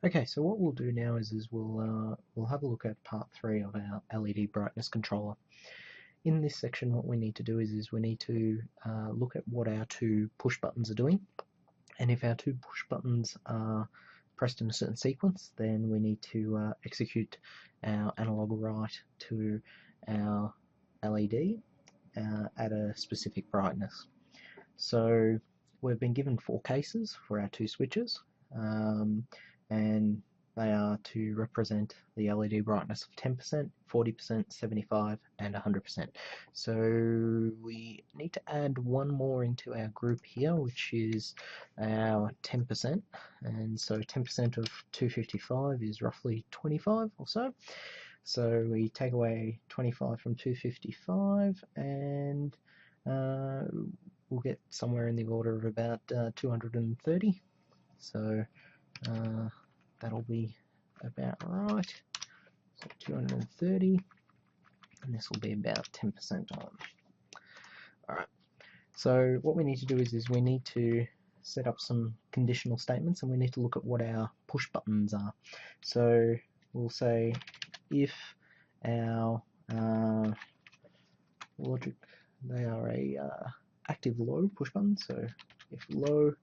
Okay, so what we'll do now is we'll have a look at part 3 of our LED brightness controller. In this section, what we need to do is we need to look at what our two push buttons are doing, and if our two push buttons are pressed in a certain sequence, then we need to execute our analog write to our LED at a specific brightness. So we've been given 4 cases for our two switches, and they are to represent the LED brightness of 10%, 40%, 75%, and 100%. So we need to add one more into our group here, which is our 10%, and so 10% of 255 is roughly 25 or so. So we take away 25 from 255, and we'll get somewhere in the order of about 230. So that'll be about right. So 230, and this will be about 10% on. Alright, so what we need to do is we need to set up some conditional statements, and we need to look at what our push buttons are. So we'll say if our logic, they are a active low push button, so if low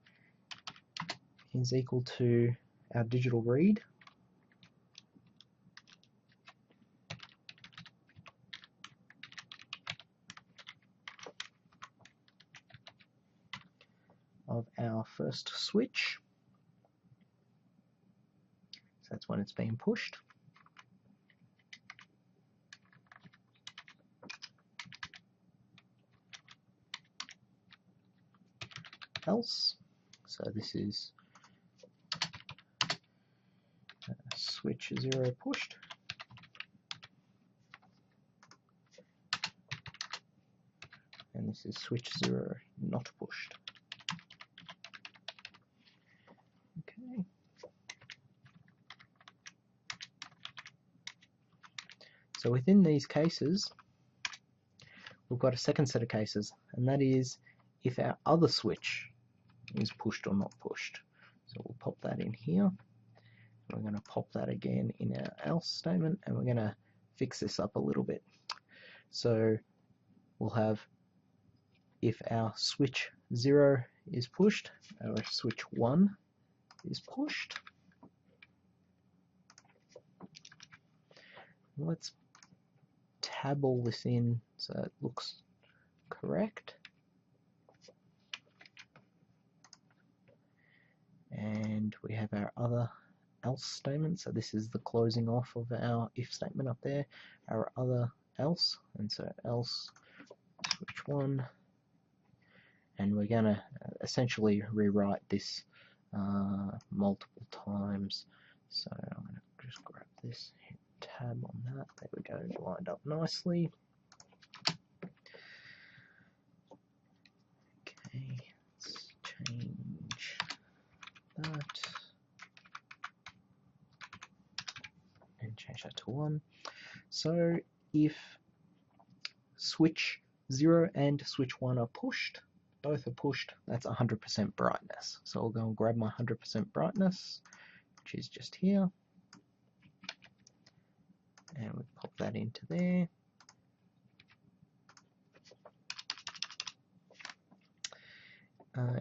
is equal to our digital read, of our first switch, so that's when it's being pushed, else, so this is switch 0 pushed, and this is switch 0 not pushed. Okay. So within these cases, we've got a second set of cases, and that is if our other switch is pushed or not pushed. So we'll pop that in here. We're going to pop that again in our else statement, and we're going to fix this up a little bit. So we'll have if our switch 0 is pushed, our switch 1 is pushed. Let's tab all this in so it looks correct. And we have our other else statement, so this is the closing off of our if statement up there, our other else, and so else switch 1, and we're going to essentially rewrite this multiple times. So I'm going to just grab this, hit tab on that, there we go, lined up nicely. Okay, let's change that and change that to 1. So if switch 0 and switch 1 are pushed, both are pushed, that's 100% brightness. So I'll go and grab my 100% brightness, which is just here, and we'll pop that into there.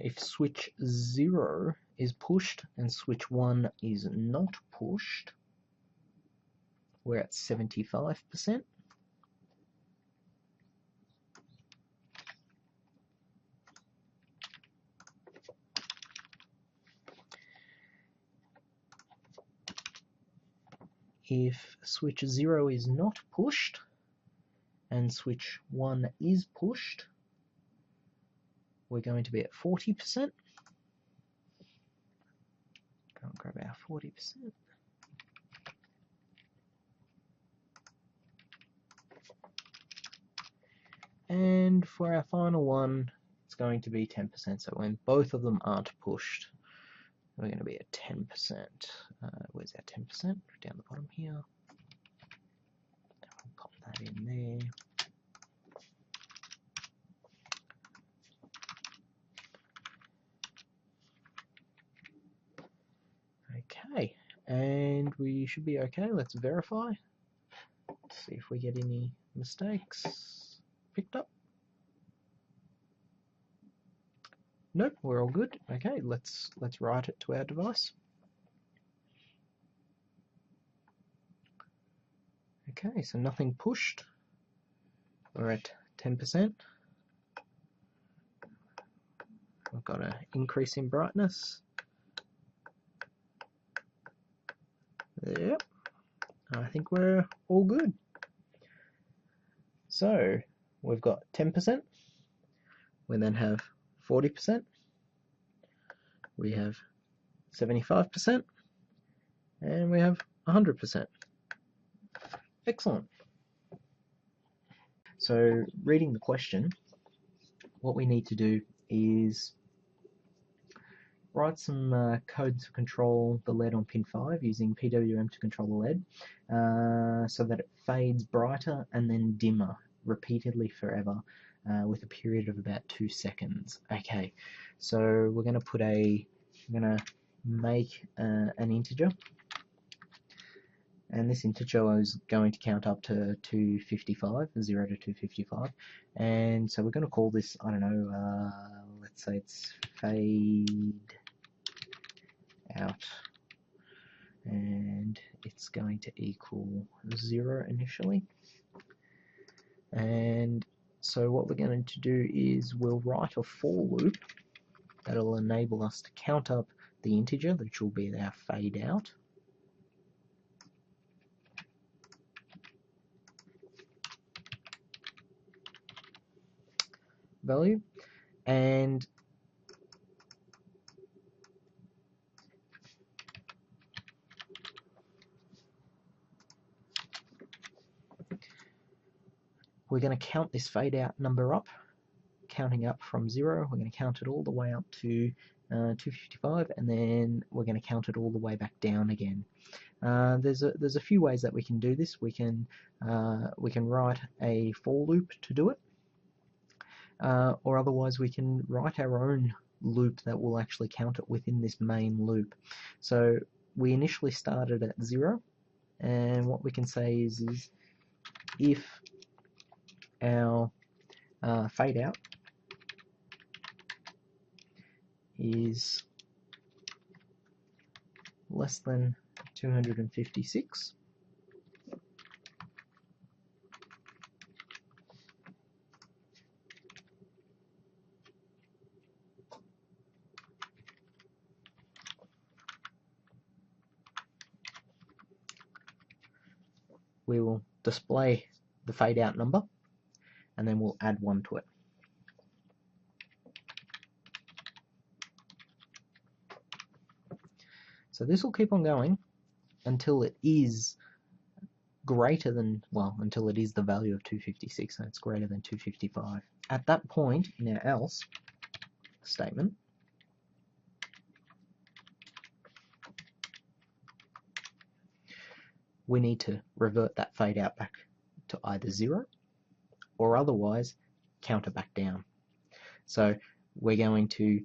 If switch 0 is pushed and switch 1 is not pushed, we're at 75%. If switch 0 is not pushed and switch 1 is pushed, we're going to be at 40%. Go and grab our 40%. And for our final one, it's going to be 10%. So when both of them aren't pushed, we're going to be at 10%. Where's our 10%? Down the bottom here. I'll pop that in there. Okay, and we should be okay. Let's verify. Let's see if we get any mistakes picked up. Nope, we're all good. Okay, let's write it to our device. Okay, so nothing pushed. We're at 10%. We've got an increase in brightness. Yep, I think we're all good. So we've got 10%. We then have 40%. We have 75%. And we have 100%. Excellent. So reading the question, what we need to do is write some code to control the LED on pin 5 using PWM to control the LED so that it fades brighter and then dimmer repeatedly forever with a period of about 2 seconds. Okay, so we're going to make an integer, and this integer is going to count up to 255, 0 to 255, and so we're going to call this, I don't know, let's say it's fade out, and it's going to equal 0 initially. And so what we're going to do is we'll write a for loop that'll enable us to count up the integer, which will be our fade out. Value, and we're going to count this fade out number up, counting up from 0. We're going to count it all the way up to 255, and then we're going to count it all the way back down again. There's a few ways that we can do this. We can write a for loop to do it, or otherwise we can write our own loop that will actually count it within this main loop. So we initially started at 0, and what we can say is if our fade out is less than 256, we will display the fade out number, and then we'll add 1 to it. So this will keep on going until it is greater than, well, until it is the value of 256, and it's greater than 255. At that point, in our else statement, we need to revert that fade out back to either 0 or otherwise counter back down. So we're going to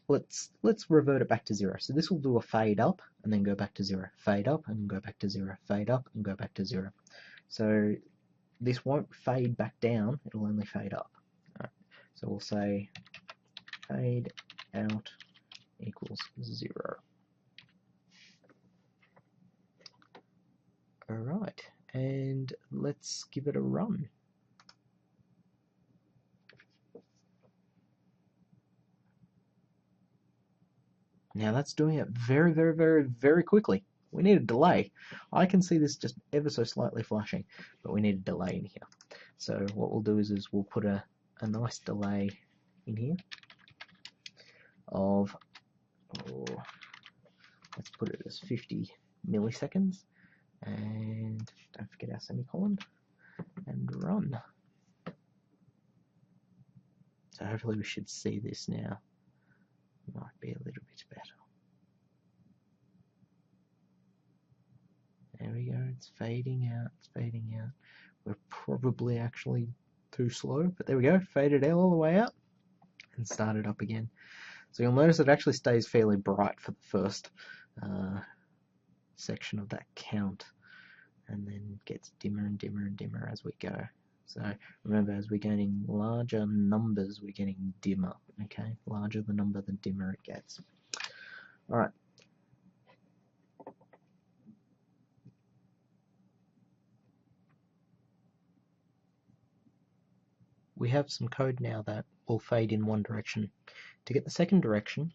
let's revert it back to 0. So this will do a fade up and then go back to 0, fade up and go back to 0, fade up and go back to 0. So this won't fade back down, it'll only fade up. All right. So we'll say fade out equals 0. Alright, and let's give it a run. Now that's doing it very, very, very, very quickly. We need a delay. I can see this just ever so slightly flashing, but we need a delay in here. So what we'll do is we'll put a nice delay in here of, let's put it as 50 milliseconds. And don't forget our semicolon, and run. So hopefully we should see this now. Might be a little bit better. There we go, it's fading out, it's fading out. We're probably actually too slow, but there we go, faded all the way out and started up again. So you'll notice it actually stays fairly bright for the first section of that count, and then gets dimmer and dimmer and dimmer as we go. So remember, as we're getting larger numbers, we're getting dimmer. Okay, larger the number, the dimmer it gets. All right. We have some code now that will fade in one direction. To get the second direction,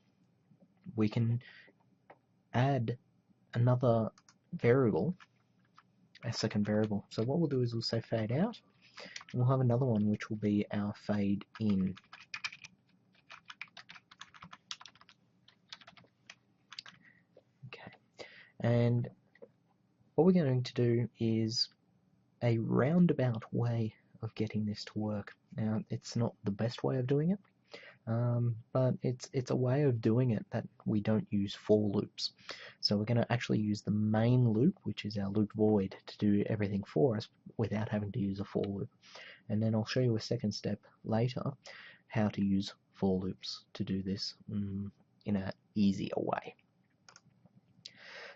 we can add another variable, a second variable. So what we'll do is we'll say fade out, and we'll have another one which will be our fade in. Okay, and what we're going to do is a roundabout way of getting this to work. Now, it's not the best way of doing it, but it's a way of doing it that we don't use for loops. So we're going to actually use the main loop, which is our loop void, to do everything for us without having to use a for loop. And then I'll show you a second step later how to use for loops to do this in an easier way.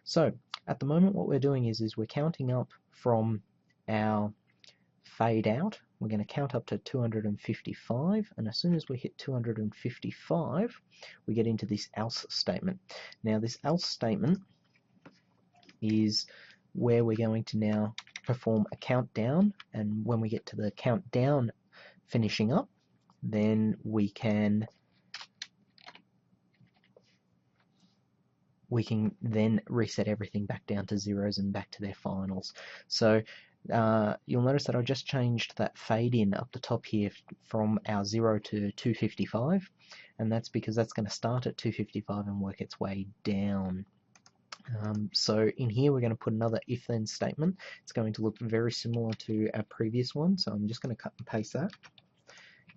So at the moment what we're doing is we're counting up from our fade out. We're going to count up to 255, and as soon as we hit 255 we get into this else statement. Now this else statement is where we're going to now perform a countdown, and when we get to the countdown finishing up, then we can then reset everything back down to zeros and back to their finals. So you'll notice that I just changed that fade in up the top here from our 0 to 255, and that's because that's going to start at 255 and work its way down. So in here we're going to put another if then statement. It's going to look very similar to our previous one, so I'm just going to cut and paste that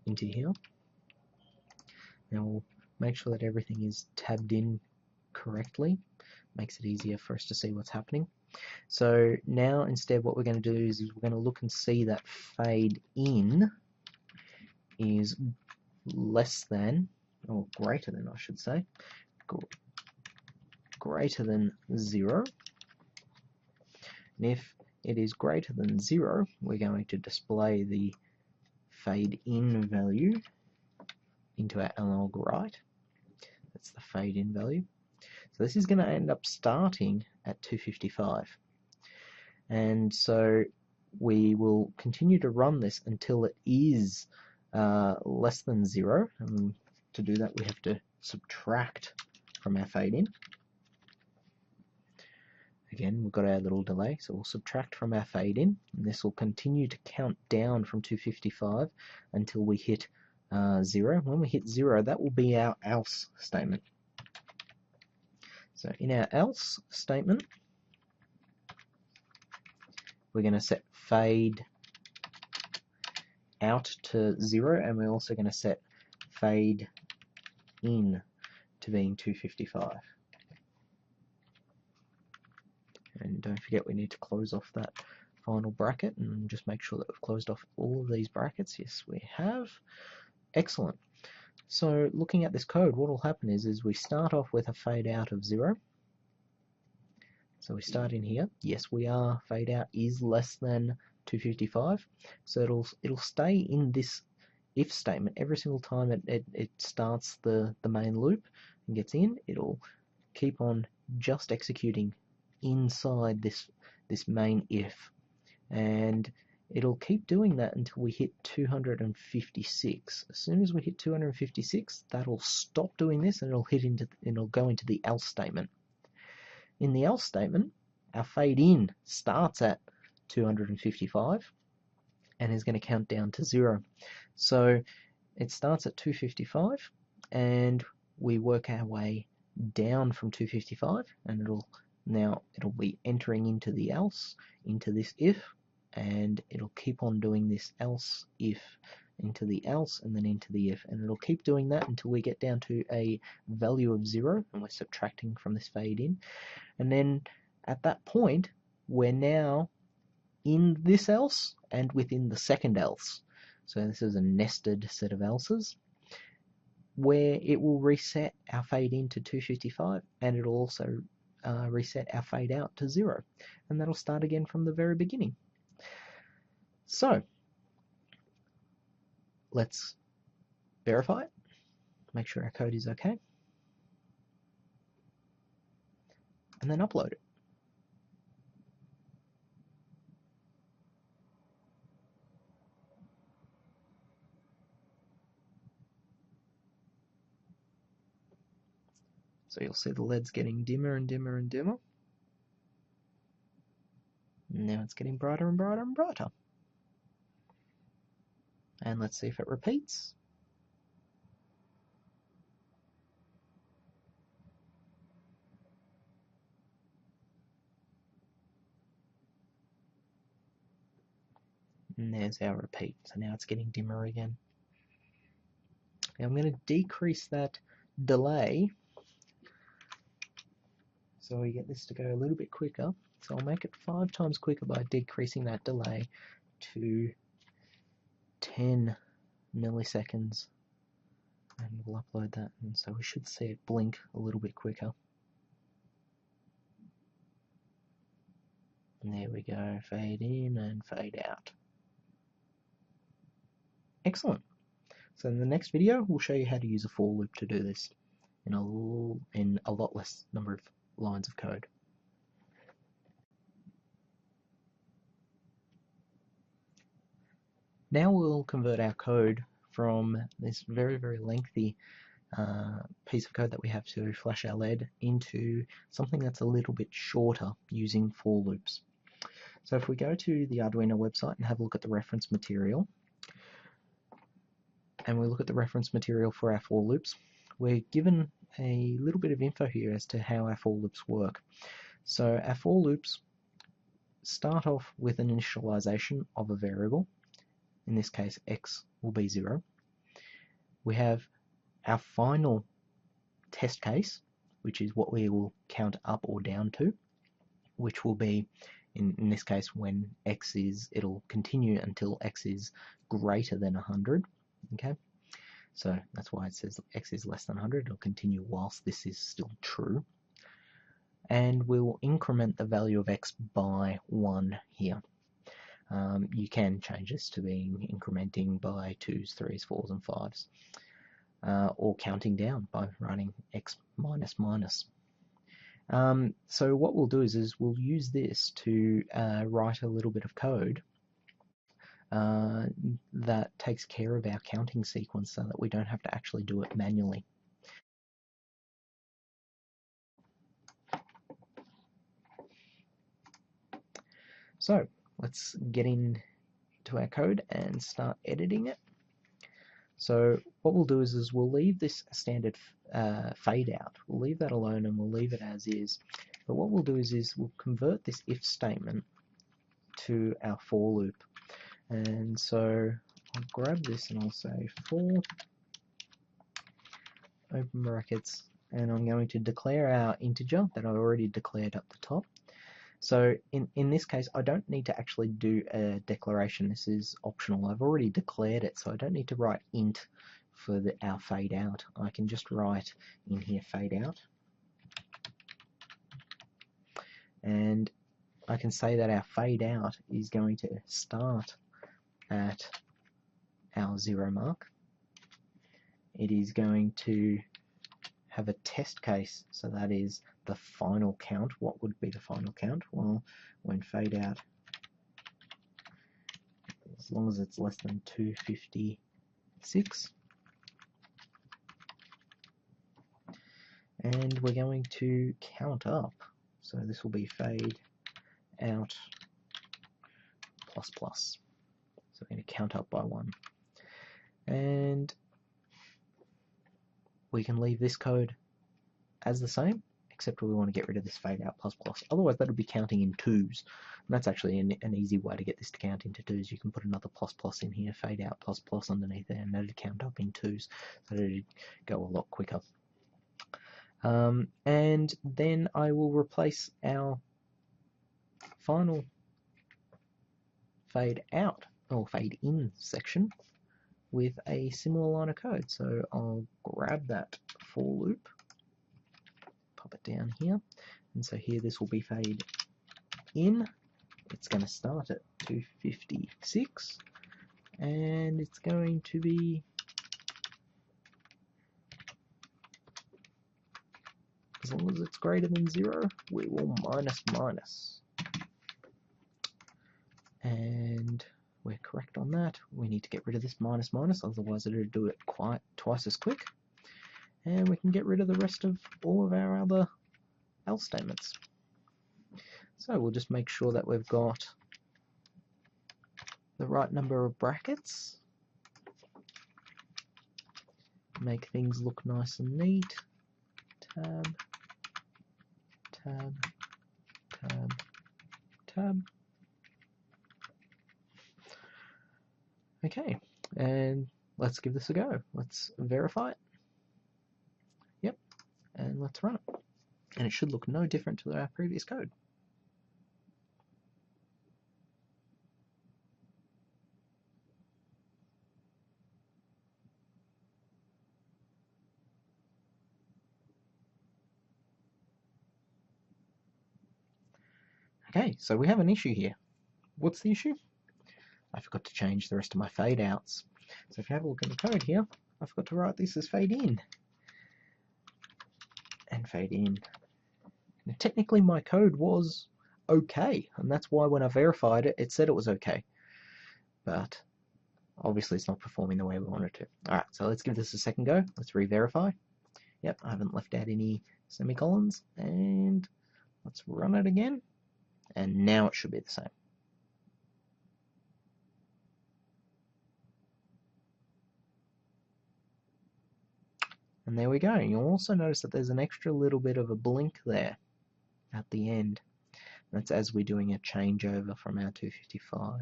into here. Now we'll make sure that everything is tabbed in correctly. Makes it easier for us to see what's happening. So now instead what we're going to do is we're going to look and see that fade in is less than, or greater than I should say, greater than 0. And if it is greater than 0, we're going to display the fade in value into our analog write. That's the fade in value. So this is going to end up starting at 255. And so we will continue to run this until it is less than 0. And to do that we have to subtract from our fade in. Again, we've got our little delay, so we'll subtract from our fade in, and this will continue to count down from 255 until we hit 0. When we hit 0, that will be our else statement. So in our else statement, we're going to set fade out to 0, and we're also going to set fade in to being 255. And don't forget we need to close off that final bracket and just make sure that we've closed off all of these brackets. Yes, we have. Excellent. So looking at this code, what will happen is we start off with a fade out of 0. So we start in here. Yes, we are. Fade out is less than 255. So it'll stay in this if statement every single time it starts the main loop and gets in. It'll keep on just executing inside this main if, and it'll keep doing that until we hit 256. As soon as we hit 256, that'll stop doing this and it'll go into the else statement. In the else statement, our fade in starts at 255 and is going to count down to 0. So it starts at 255 and we work our way down from 255, and it'll be entering into the else, into this if, and it'll keep on doing this else if into the else and then into the if, and it'll keep doing that until we get down to a value of 0, and we're subtracting from this fade in. And then at that point we're now in this else and within the second else. So this is a nested set of elses where it will reset our fade in to 255, and it'll also reset our fade out to 0, and that'll start again from the very beginning. So let's verify it, make sure our code is okay, and then upload it. So you'll see the LED's getting dimmer and dimmer and dimmer. Now it's getting brighter and brighter and brighter. And let's see if it repeats. And there's our repeat. So now it's getting dimmer again. Now I'm going to decrease that delay so we get this to go a little bit quicker. So I'll make it 5 times quicker by decreasing that delay to 10 milliseconds. And we'll upload that, and so we should see it blink a little bit quicker. And there we go, fade in and fade out. Excellent. So in the next video, we'll show you how to use a for loop to do this in a lot less number of lines of code. Now we'll convert our code from this very, very lengthy piece of code that we have to flash our LED into something that's a little bit shorter using for loops. So if we go to the Arduino website and have a look at the reference material, and we look at the reference material for our for loops, we're given a little bit of info here as to how our for loops work. So our for loops start off with an initialization of a variable. In this case, x will be 0. We have our final test case, which is what we will count up or down to, which will be, in this case, when x is, it'll continue until x is greater than 100. Okay, so that's why it says x is less than 100. It'll continue whilst this is still true. And we'll increment the value of x by 1 here. You can change this to being incrementing by 2s, 3s, 4s, and 5s. Or counting down by writing x minus minus. So what we'll do is we'll use this to write a little bit of code that takes care of our counting sequence so that we don't have to actually do it manually. So let's get into our code and start editing it. So what we'll do is we'll leave this standard fade out. We'll leave that alone and we'll leave it as is. But what we'll do is we'll convert this if statement to our for loop. And so I'll grab this and I'll say for open brackets, and I'm going to declare our integer that I already declared up the top. So in this case, I don't need to actually do a declaration. This is optional. I've already declared it, so I don't need to write int for our fade out. I can just write in here fade out. And I can say that our fade out is going to start at our 0 mark. It is going to have a test case, so that is the final count. What would be the final count? Well, when fade out, as long as it's less than 256, and we're going to count up, so this will be fade out plus plus. So we're going to count up by 1, and we can leave this code as the same, except we want to get rid of this fade out plus plus. Otherwise that would be counting in 2s, and that's actually an easy way to get this to count into 2s. You can put another plus plus in here, fade out plus plus underneath there, and that'd count up in 2s, so it'd go a lot quicker. And then I will replace our final fade out or fade in section with a similar line of code. So I'll grab that for loop, pop it down here, and so here this will be fade in. It's going to start at 256, and it's going to be, as long as it's greater than 0, we will minus. And we're correct on that. We need to get rid of this minus, otherwise it'll do it quite twice as quick. And we can get rid of the rest of all of our other else statements. So we'll just make sure that we've got the right number of brackets. Make things look nice and neat. Tab, tab, tab, tab. Okay, and let's give this a go. Let's verify it. Yep, and let's run it. And it should look no different to our previous code. Okay, so we have an issue here. What's the issue? I forgot to change the rest of my fade outs. So if you have a look at the code here, I forgot to write this as fade in. And fade in. Now, technically my code was okay, and that's why when I verified it, it said it was okay. But obviously it's not performing the way we want it to. Alright, so let's give this a second go. Let's re-verify. Yep, I haven't left out any semicolons. And let's run it again. And now it should be the same. And there we go. You'll also notice that there's an extra little bit of a blink there at the end. That's as we're doing a changeover from our 255.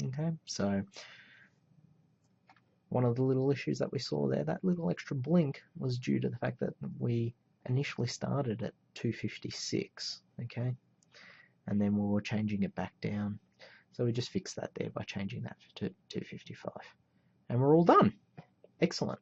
Okay, so one of the little issues that we saw there, that little extra blink, was due to the fact that we initially started at 256, okay, and then we were changing it back down. So we just fixed that there by changing that to 255. And we're all done. Excellent.